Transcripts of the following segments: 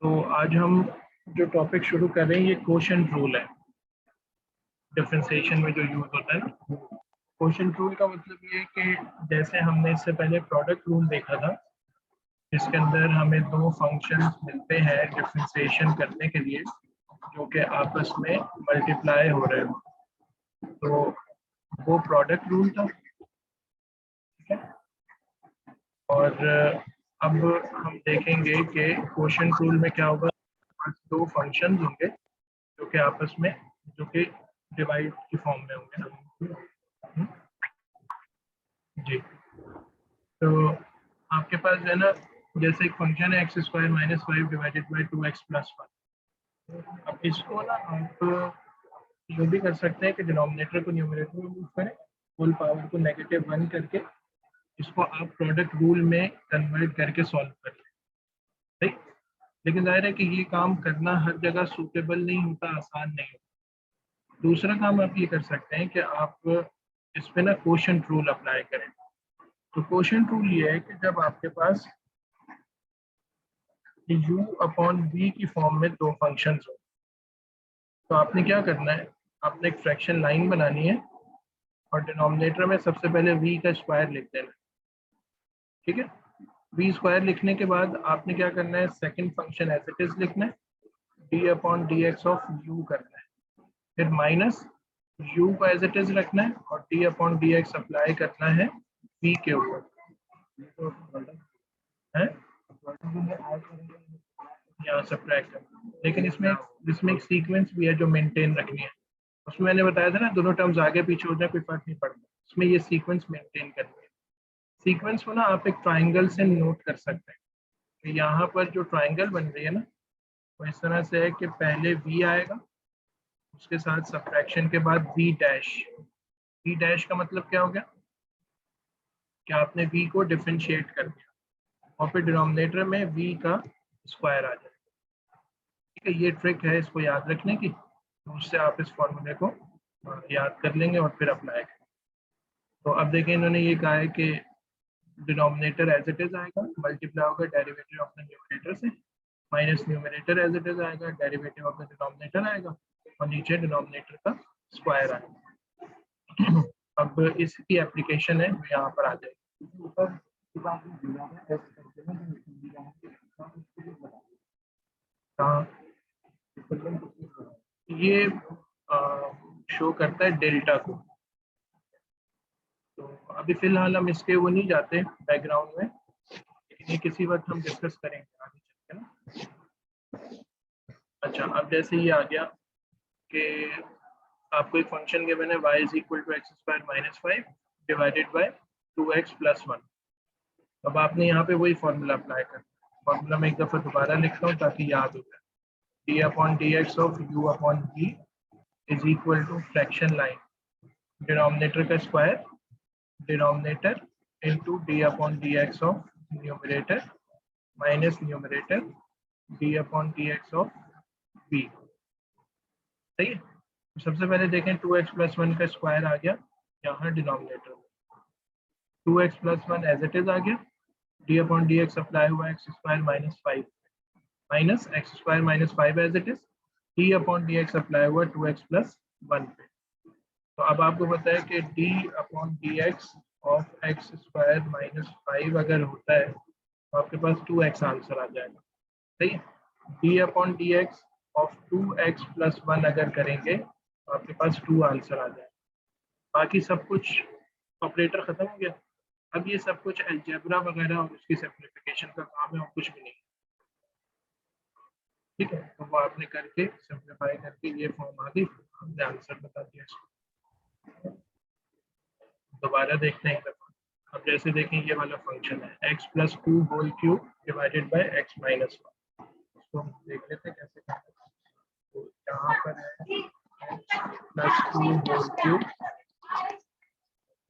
तो आज हम जो टॉपिक शुरू कर रहे हैं ये क्वोशंट रूल है। डिफरेंशिएशन में जो यूज होता है ना, क्वोशंट रूल का मतलब ये है कि जैसे हमने इससे पहले प्रोडक्ट रूल देखा था, जिसके अंदर हमें दो फंक्शंस मिलते हैं डिफरेंशिएशन करने के लिए जो कि आपस में मल्टीप्लाई हो रहे हो, तो वो प्रोडक्ट रूल था। ठीक है, और अब हम देखेंगे कि क्वोशंट रूल में क्या होगा। दो फंक्शंस होंगे जो कि आपस में जो कि डिवाइड की फॉर्म में होंगे ना। जी, तो आपके पास जो है ना, जैसे एक फंक्शन है x square minus 5 divided by 2x plus 1। अब इसको ना आप ये भी कर सकते हैं कि डिनोमिनेटर को न्यूमरेटर में मूव करें, होल पावर को -1 करके इसको आप प्रोडक्ट रूल में कन्वर्ट करके सॉल्व कर लें। ठीक, लेकिन जाहिर है कि ये काम करना हर जगह सूटेबल नहीं होता, आसान नहीं होता। दूसरा काम आप ये कर सकते हैं कि आप इस पे ना क्वोशंट रूल अप्लाई करें। तो क्वोशंट रूल ये है कि जब आपके पास u अपॉन v की फॉर्म में दो फंक्शंस हो, तो आपने क्या करना है, आपने एक फ्रैक्शन लाइन बनानी है और डिनोमिनेटर में सबसे पहले v का स्क्वायर लिख देना। ठीक है, v स्क्वायर लिखने के बाद आपने क्या करना है, second function as it is लिखना है, d upon d x of u करना है, फिर माइनस u को एज इट इज रखना है और d upon d x apply करना है v के ऊपर है, यहाँ सब्ट्रैक्ट करना। लेकिन इसमें एक सीक्वेंस भी है जो मेंटेन रखनी है। उसमें मैंने बताया था ना, दोनों टर्म्स आगे पीछे हो जाए कोई फर्क नहीं पड़ता, इसमें ये सीक्वेंस मेंटेन करनी है। सीक्वेंस को ना आप एक ट्राइंगल से नोट कर सकते हैं कि यहाँ पर जो ट्राइंगल बन रही है ना, वो इस तरह से है कि पहले v आएगा, उसके साथ सब्ट्रैक्शन के बाद v डैश। v डैश का मतलब क्या हो गया कि आपने v को डिफरेंशिएट कर दिया और फिर डिनोमिनेटर में v का स्क्वायर आ जाए। ठीक है, ये ट्रिक है इसको याद रखने की, तो उससे आप इस फॉर्मूले को याद कर लेंगे और फिर अप्लाई करेंगे। तो अब देखें, इन्होंने ये कहा है कि डिनोमिनेटर एज इट इज आएगा, मल्टीप्लाई होगा डेरिवेटिव ऑफ द न्यूमरेटर से, minus numerator as it is आएगा, डेरिवेटिव ऑफ द डिनोमिनेटर आएगा और नीचे डिनोमिनेटर का स्क्वायर आएगा। अब इसकी एप्लीकेशन है वो यहाँ पर आ जाएगी। ये शो करता है डेल्टा को। तो अभी फिलहाल हम इसके वो नहीं जाते बैकग्राउंड में, लेकिन ये किसी वक्त हम डिस्कस करेंगे आगे चल के ना। अच्छा, अब जैसे ये आ गया कि आपको एक फंक्शन गिवन है y is equal to x square minus 5 divided by 2x plus 1। अब आपने यहाँ पे वही फॉर्मूला अप्लाई करना है। फॉर्मूला मैं एक दफ़ा दोबारा लिखता हूँ ताकि याद हो जाए। d upon d x of u upon v is equal to fraction line, denominator का square, denominator into d upon d x of numerator minus numerator d upon d x of v। सही है, तो सबसे पहले देखें 2x plus 1 का square आ गया यहाँ डिनोमिनेटर में, 2x plus 1 as it is आ गया, d upon d x apply हुआ x square minus 5 minus x square minus 5 as it is, d upon d x apply हुआ 2x प्लस 1 पे। तो अब आपको पता है कि D upon d x of x square minus 5 अगर होता है तो आपके पास 2x आंसर आ जाएगा। सही है, D upon d x of 2x plus 1 अगर करेंगे तो आपके पास 2 आंसर आ जाएगा। बाकी सब कुछ ऑपरेटर खत्म हो गया। अब ये सब कुछ अलजेब्रा वगैरह और उसकी सिंप्लीफिकेशन का काम है और कुछ भी नहीं। ठीक है, तो वो आपने करके सिंप्लीफाई करके ये फॉर्म आ गई, हमने आंसर बता दिया इसको। दोबारा देखते हैं एक दफा। अब जैसे देखें ये वाला फंक्शन है x plus 2 whole cube divided by x minus 1, इसको हम देख लेते हैं कैसे करना है। तो यहाँ पर है x plus 2 whole cube,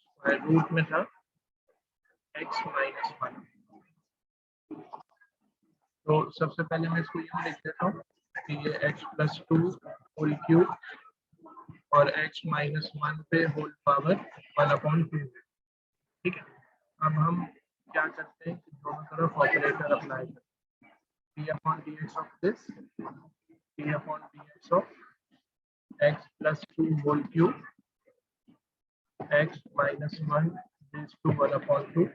square root में था x माइनस 1। तो सबसे पहले मैं इसको यूँ लिख देता हूँ कि ये x प्लस 2 होल क्यूब और x माइनस 1 पे होल पावर 1/2 है। ठीक है, अब हम क्या करते हैं कि दोनों तरफ ऑपरेटर अप्लाई करते हैं। d upon dx of this, d upon dx of x plus 2 whole cube, x minus 1 raise to 1 upon 2,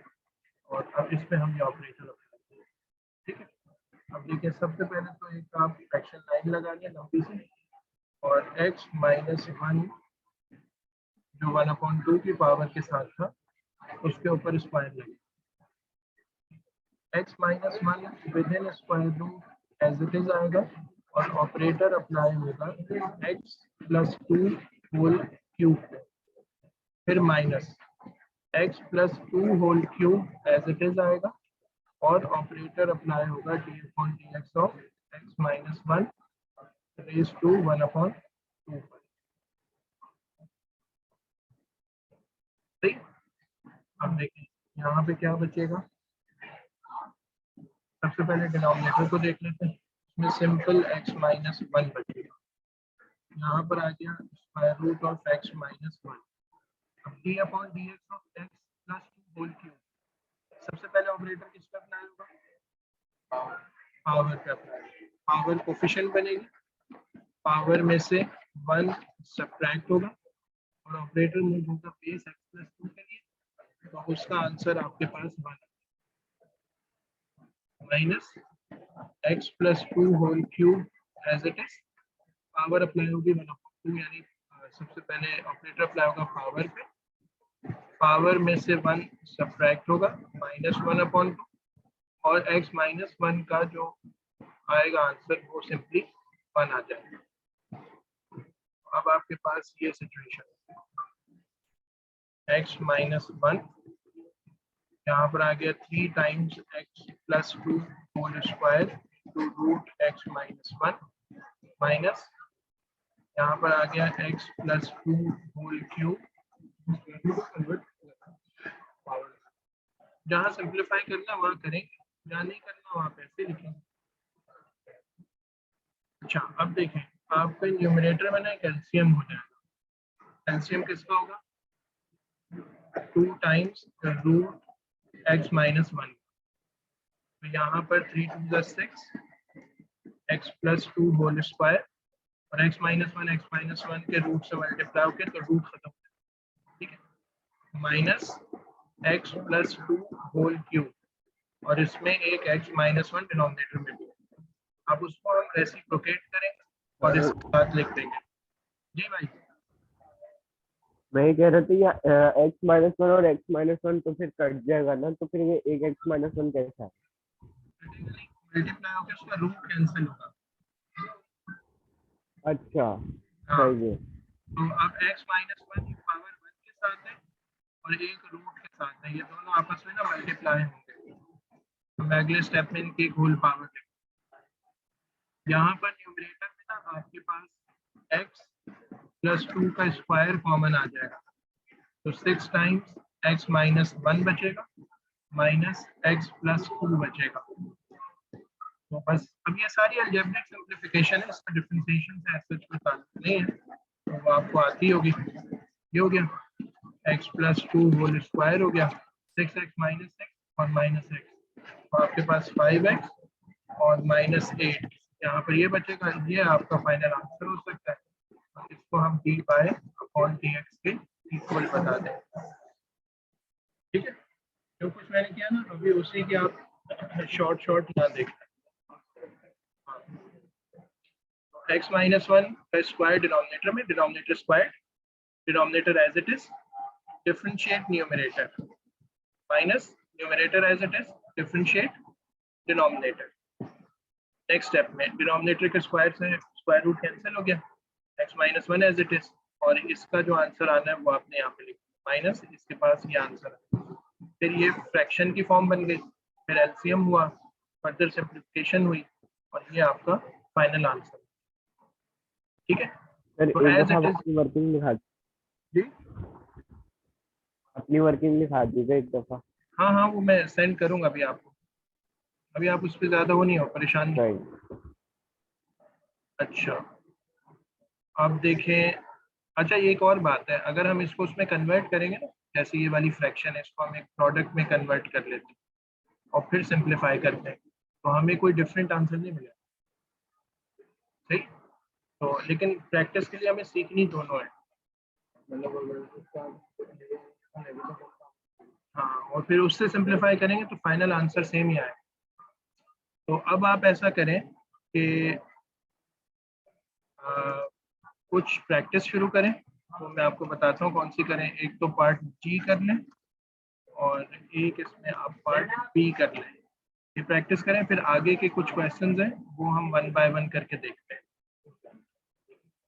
और अब इसमें हम ये ऑपरेटर अप्लाई करेंगे। ठीक है, अब देखिए सबसे पहले तो एक आप फ्रैक्शन लाइन लगा लिया लंबी सी, और x माइनस 1 जो 1 upon 2 की पावर के साथ था उसके ऊपर स्क्वायर लगे, x minus 1 within square root as it is आएगा, और ऑपरेटर अप्लाई होगा x प्लस 2 होल क्यूब पे, फिर minus x plus 2 whole cube as it is आएगा, और ऑपरेटर अप्लाई होगा d upon d x of x minus 1 raise to 1 upon 2। ठीक, अब देखिए यहाँ पे क्या बचेगा। सबसे पहले डिनोमिनेटर को देख लेते हैं, इसमें सिंपल x माइनस 1 बचेगा, यहाँ पर आ गया square root of x minus 1। अब d upon d x of x plus 2 whole cube, सबसे पहले ऑपरेटर किस पे अप्लाई होगा, पावर पे अप्लाई। पावर कोफिशिएंट बनेगी, पावर में से 1 सब्ट्रैक्ट होगा, और ऑपरेटर मूव होगा बेस x प्लस 2 के लिए, तो उसका आंसर आपके पास 1 minus x plus 2 whole cube as it is, power apply होगी 1 अपॉन 2, यानी सबसे पहले ऑपरेटर अप्लाई होगा पावर पे, पावर में से 1 सब्ट्रैक्ट होगा माइनस 1 अपॉन 2, और x माइनस 1 का जो आएगा आंसर वो सिंपली 1 आ जाएगा। अब आपके पास ये सिचुएशन x माइनस 1, यहाँ पर आ गया 3 times x plus 2 whole square to root x minus 1, minus यहाँ पर आ गया x प्लस 2 होल क्यूब, जहाँ सिंप्लीफाई करना वहाँ करेंगे, जहाँ नहीं करना वहाँ पे ऐसे लिखेंगे। अच्छा, अब देखें आपका न्यूमरेटर में ना एक एलसीएम हो जाएगा। एलसीएम किसका होगा, 2 टाइम्स रूट x माइनस 1, तो यहाँ पर 3 2 6 x प्लस 2 होल स्क्वायर, और x माइनस 1 के रूट से मल्टीप्लाई होकर तो रूट खत्म, ठीक है, minus x plus 2 whole cube, और इसमें एक x माइनस 1 डिनोमिनेटर में भी, अब उसको हम रेसिप्रोकेट करेंगे और इसके साथ लिख देंगे। जी भाई, मैं कह रहा था x माइनस 1 और x माइनस 1 तो फिर कट जाएगा ना, तो फिर ये एक x माइनस 1 कैसा है, मल्टीप्लाई होकर उसका रूट कैंसिल होगा। अच्छा हाँ, सही है। तो अब x माइनस 1 पावर 1 के साथ है और एक रूट के साथ है, ये दोनों आपस में ना मल्टीप्लाई होंगे, तो अगले स्टेप में इनकी होल पावर है। यहाँ पर न्यूमरेटर में ना आपके पास x प्लस 2 का स्क्वायर कॉमन आ जाएगा, तो 6 टाइम्स x माइनस 1 बचेगा, माइनस x प्लस 2 बचेगा। तो बस अब ये सारी अलजेब्रिक सिंप्लीफिकेशन है, इसका डिफरेंशिएशन से ऐसा कोई ताल्लुक नहीं है, तो वो आपको आती होगी। ये हो गया x प्लस 2 होल स्क्वायर हो गया, 6x माइनस 6 और माइनस x, तो आपके पास 5x और माइनस 8, यहाँ पर ये बचेगा, ये आपका फाइनल आंसर हो सकता है, और इसको हम dy अपॉन dx के इक्वल बता दें। ठीक है, जो कुछ मैंने किया ना अभी उसी की आप शॉर्ट यहाँ देख लें। x माइनस 1 का स्क्वायर डिनोमिनेटर में, denominator square, denominator as it is, differentiate numerator, minus numerator as it is, differentiate denominator. Next step में डिनोमिनेटर के स्क्वायर से स्क्वायर रूट कैंसिल हो गया, x minus 1 as it is, और इसका जो आंसर आना है वो आपने यहाँ पे लिखा, माइनस इसके पास ये आंसर है, फिर ये फ्रैक्शन की फॉर्म बन गई, फिर एलसीएम हुआ, फर्दर सिंप्लीफिकेशन हुई, और ये आपका फाइनल आंसर। ठीक है, सर तो एक एज दफा इट इज अपनी वर्किंग लिखा, जी, अपनी वर्किंग लिखा दीजिए एक दफा। हाँ हाँ वो मैं सेंड करूंगा अभी आपको, अभी आप उस पर ज्यादा वो नहीं हो, परेशान नहीं। सही। अच्छा, आप देखें, अच्छा ये एक और बात है, अगर हम इसको उसमें कन्वर्ट करेंगे ना, जैसे ये वाली फ्रैक्शन है, इसको हम एक प्रोडक्ट में कन्वर्ट कर लेते हैं और फिर सिंप्लीफाई करते हैं, तो हमें कोई डिफरेंट आंसर नहीं मिला, सही। तो लेकिन प्रैक्टिस के लिए हमें सीखनी दोनों है। हाँ, और फिर उससे सिंप्लीफाई करेंगे तो फाइनल आंसर सेम ही आएगा। तो अब आप ऐसा करें कि कुछ प्रैक्टिस शुरू करें। तो मैं आपको बताता हूँ कौन सी करें। एक तो पार्ट जी कर लें और एक इसमें आप पार्ट बी कर लें। ये प्रैक्टिस करें, फिर आगे के कुछ क्वेश्चंस हैं वो हम 1 बाय 1 करके देखते हैं।